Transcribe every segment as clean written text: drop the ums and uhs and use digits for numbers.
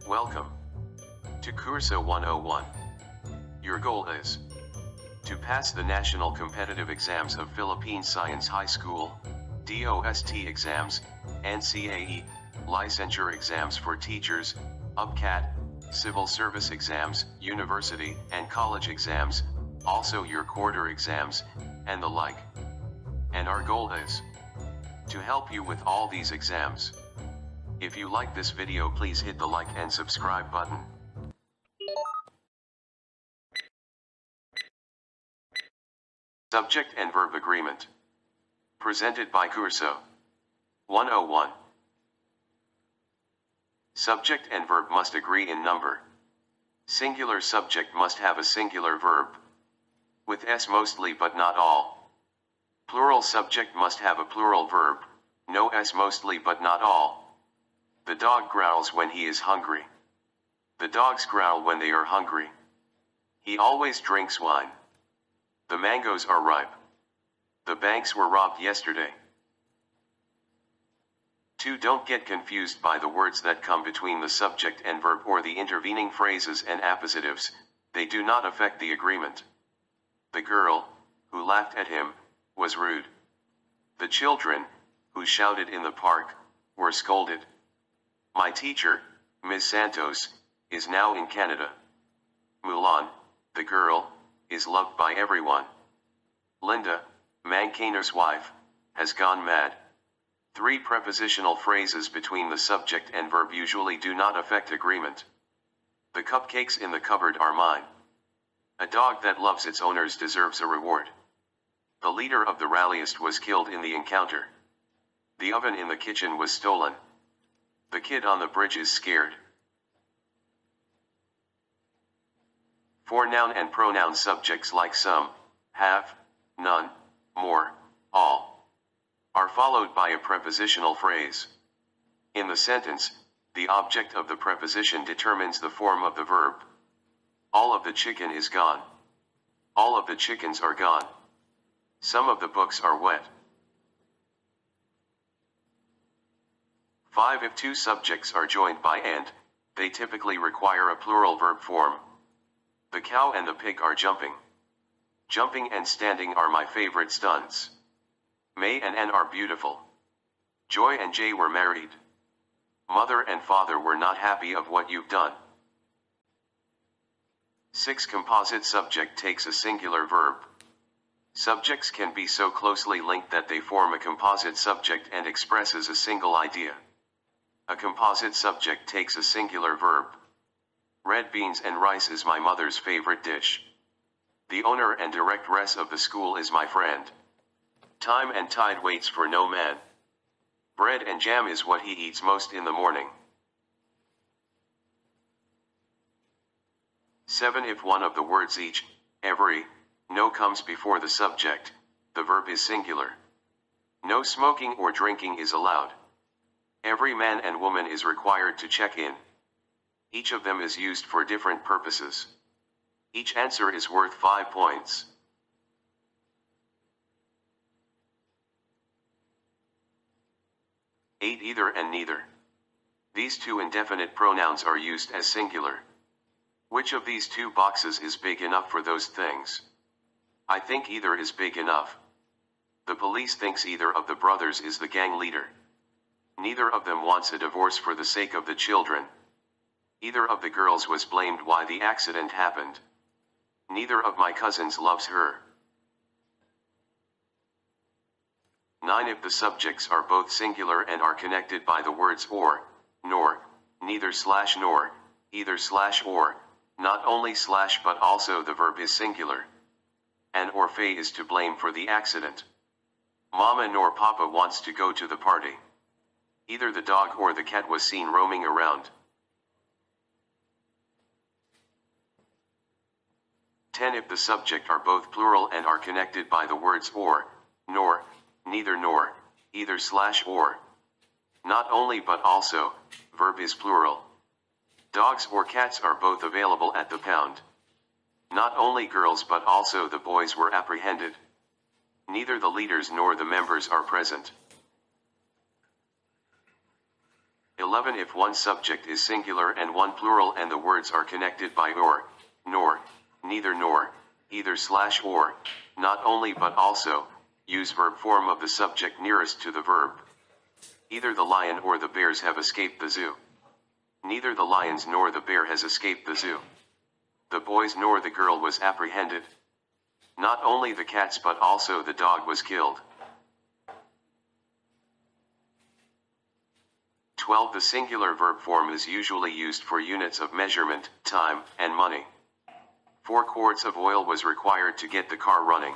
Welcome to Curso 101. Your goal is to pass the National Competitive Exams of Philippine Science High School, DOST exams, NCAE, licensure exams for teachers, UPCAT, civil service exams, university and college exams, also your quarter exams, and the like. And our goal is to help you with all these exams. If you like this video, please hit the like and subscribe button. Subject and Verb Agreement. Presented by Curso 101. Subject and verb must agree in number. Singular subject must have a singular verb, with S mostly but not all. Plural subject must have a plural verb, no S mostly but not all. The dog growls when he is hungry. The dogs growl when they are hungry. He always drinks wine. The mangoes are ripe. The banks were robbed yesterday. 2. Don't get confused by the words that come between the subject and verb or the intervening phrases and appositives. They do not affect the agreement. The girl, who laughed at him, was rude. The children, who shouted in the park, were scolded. My teacher, Ms. Santos, is now in Canada. Mulan, the girl, is loved by everyone. Linda, Mankainer's wife, has gone mad. 3 prepositional phrases between the subject and verb usually do not affect agreement. The cupcakes in the cupboard are mine. A dog that loves its owners deserves a reward. The leader of the rallyist was killed in the encounter. The oven in the kitchen was stolen. The kid on the bridge is scared. 4 noun and pronoun subjects like some, have, none, more, all, are followed by a prepositional phrase. In the sentence, the object of the preposition determines the form of the verb. All of the chicken is gone. All of the chickens are gone. Some of the books are wet. 5. If 2 subjects are joined by and, they typically require a plural verb form. The cow and the pig are jumping. Jumping and standing are my favorite stunts. May and Ann are beautiful. Joy and Jay were married. Mother and father were not happy of what you've done. 6. Composite subject takes a singular verb. Subjects can be so closely linked that they form a composite subject and expresses a single idea. A composite subject takes a singular verb. Red beans and rice is my mother's favorite dish. The owner and directress of the school is my friend. Time and tide waits for no man. Bread and jam is what he eats most in the morning. 7. If one of the words each, every, no comes before the subject, the verb is singular. No smoking or drinking is allowed. Every man and woman is required to check in. Each of them is used for different purposes. Each answer is worth 5 points. 8. Either and neither. These 2 indefinite pronouns are used as singular. Which of these 2 boxes is big enough for those things? I think either is big enough. The police thinks either of the brothers is the gang leader. Neither of them wants a divorce for the sake of the children. Either of the girls was blamed why the accident happened. Neither of my cousins loves her. 9. If the subjects are both singular and are connected by the words or, nor, neither slash nor, either slash or, not only slash but also the verb is singular. An or Faye is to blame for the accident. Mama nor Papa wants to go to the party. Either the dog or the cat was seen roaming around. 10. If the subject are both plural and are connected by the words or, nor, neither nor, either slash or. Not only but also, verb is plural. Dogs or cats are both available at the pound. Not only girls but also the boys were apprehended. Neither the leaders nor the members are present. 11. If one subject is singular and one plural and the words are connected by or, nor, neither nor, either / or, not only but also, use verb form of the subject nearest to the verb. Either the lion or the bears have escaped the zoo. Neither the lions nor the bear has escaped the zoo. The boys nor the girl was apprehended. Not only the cats but also the dog was killed. 12. The singular verb form is usually used for units of measurement, time, and money. 4 quarts of oil was required to get the car running.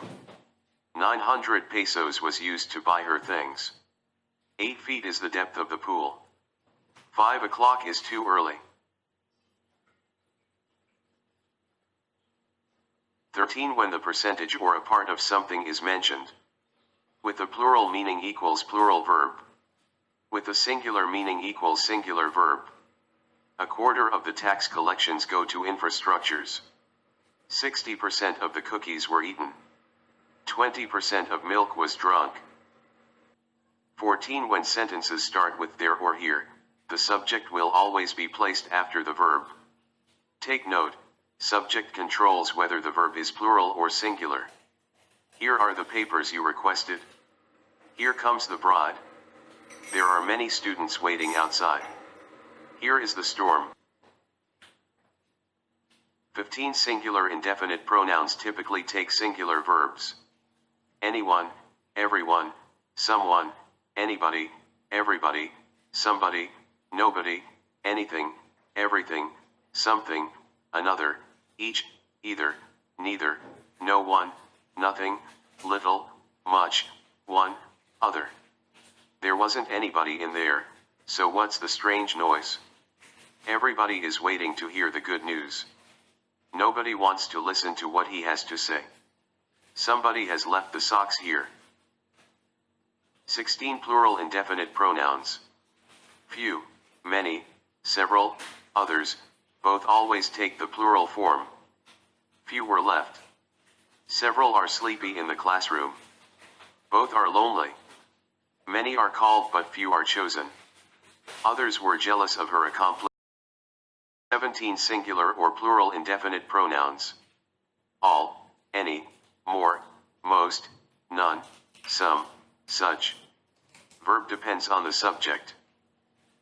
900 pesos was used to buy her things. 8 feet is the depth of the pool. 5 o'clock is too early. 13. When the percentage or a part of something is mentioned. With the plural meaning equals plural verb. With the singular meaning equals singular verb. A quarter of the tax collections go to infrastructures. 60% of the cookies were eaten. 20% of milk was drunk. 14. When sentences start with there or here, the subject will always be placed after the verb. Take note, subject controls whether the verb is plural or singular. Here are the papers you requested. Here comes the bride. There are many students waiting outside. Here is the storm. 15. Singular indefinite pronouns typically take singular verbs. Anyone, everyone, someone, anybody, everybody, somebody, nobody, anything, everything, something, another, each, either, neither, no one, nothing, little, much, one, other. There wasn't anybody in there, so what's the strange noise? Everybody is waiting to hear the good news. Nobody wants to listen to what he has to say. Somebody has left the socks here. 16. Plural indefinite pronouns. Few, many, several, others, both always take the plural form. Few were left. Several are sleepy in the classroom. Both are lonely. Many are called but few are chosen. Others were jealous of her accomplishment. 17. Singular or plural indefinite pronouns. All, any, more, most, none, some, such. Verb depends on the subject.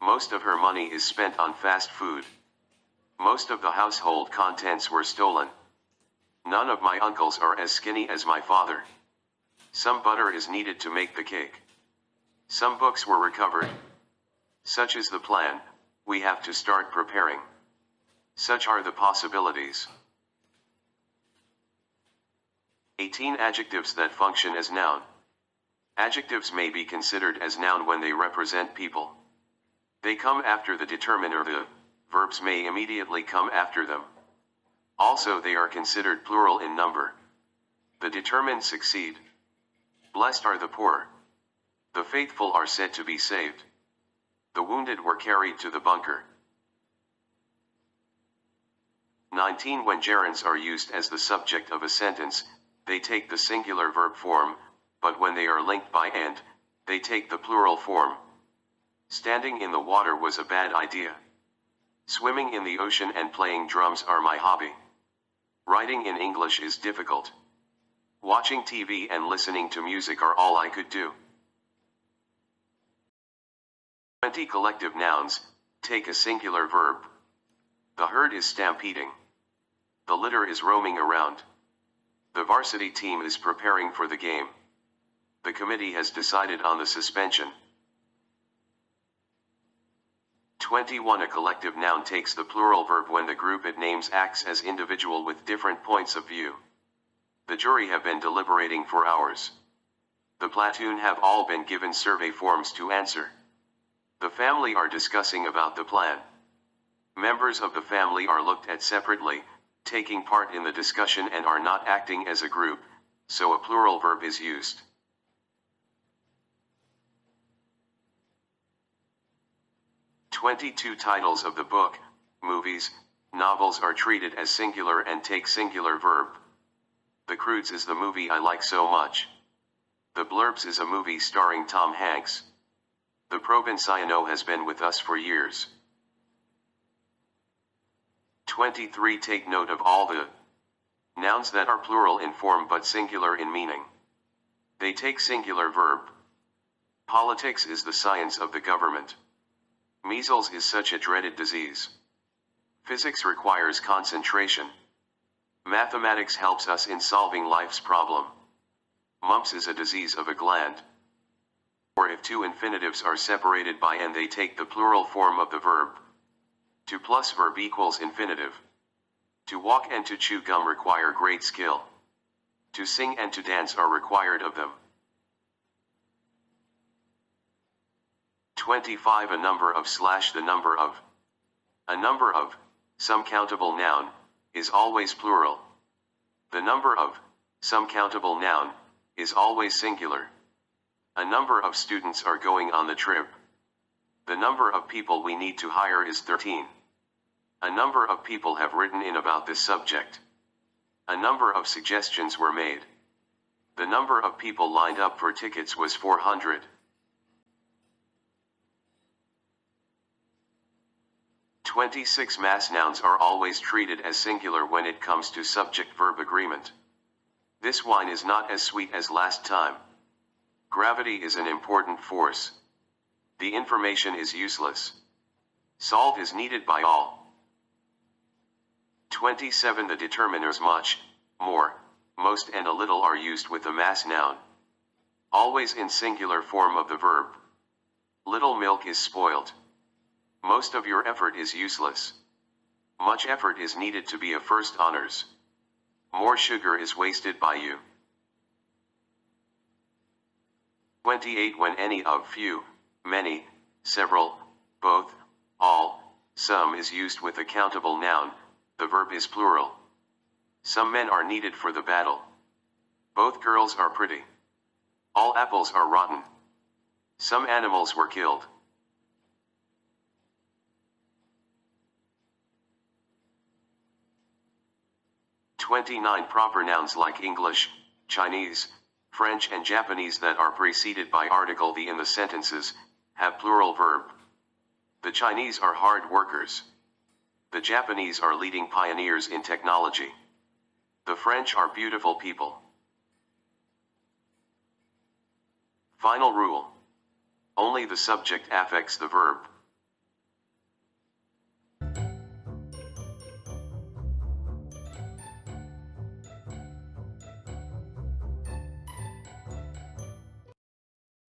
Most of her money is spent on fast food. Most of the household contents were stolen. None of my uncles are as skinny as my father. Some butter is needed to make the cake. Some books were recovered. Such is the plan, we have to start preparing. Such are the possibilities. 18. Adjectives that function as noun. Adjectives may be considered as noun when they represent people. They come after the determiner. The verbs may immediately come after them. Also, they are considered plural in number. The determined succeed. Blessed are the poor. The faithful are said to be saved. The wounded were carried to the bunker. 19. When gerunds are used as the subject of a sentence, they take the singular verb form, but when they are linked by and, they take the plural form. Standing in the water was a bad idea. Swimming in the ocean and playing drums are my hobby. Writing in English is difficult. Watching TV and listening to music are all I could do. 20. Collective nouns, take a singular verb. The herd is stampeding. The litter is roaming around. The varsity team is preparing for the game. The committee has decided on the suspension. 21. A collective noun takes the plural verb when the group it names acts as individual with different points of view. The jury have been deliberating for hours. The platoon have all been given survey forms to answer. The family are discussing about the plan. Members of the family are looked at separately, taking part in the discussion and are not acting as a group, so a plural verb is used. 22. Titles of the book, movies, novels are treated as singular and take singular verb. The Croods is the movie I like so much. The Blurbs is a movie starring Tom Hanks. The Provinciano has been with us for years. 23. Take note of all the nouns that are plural in form but singular in meaning. They take singular verb. Politics is the science of the government. Measles is such a dreaded disease. Physics requires concentration. Mathematics helps us in solving life's problem. Mumps is a disease of a gland. Or if two infinitives are separated by and they take the plural form of the verb. To plus verb equals infinitive. To walk and to chew gum require great skill. To sing and to dance are required of them. 25. A number of / the number of. A number of, some countable noun, is always plural. The number of, some countable noun, is always singular. A number of students are going on the trip. The number of people we need to hire is 13. A number of people have written in about this subject. A number of suggestions were made. The number of people lined up for tickets was 400. 26. Mass nouns are always treated as singular when it comes to subject-verb agreement. This wine is not as sweet as last time. Gravity is an important force. The information is useless. Salt is needed by all. 27. The determiners much, more, most and a little are used with the mass noun. Always in singular form of the verb. Little milk is spoiled. Most of your effort is useless. Much effort is needed to be a first honors. More sugar is wasted by you. 28. When any of, few, many, several, both, all, some is used with a countable noun, the verb is plural. Some men are needed for the battle. Both girls are pretty. All apples are rotten. Some animals were killed. 29. Proper nouns like English, Chinese, French and Japanese that are preceded by article the in the sentences, have plural verb. The Chinese are hard workers. The Japanese are leading pioneers in technology. The French are beautiful people. Final rule. Only the subject affects the verb.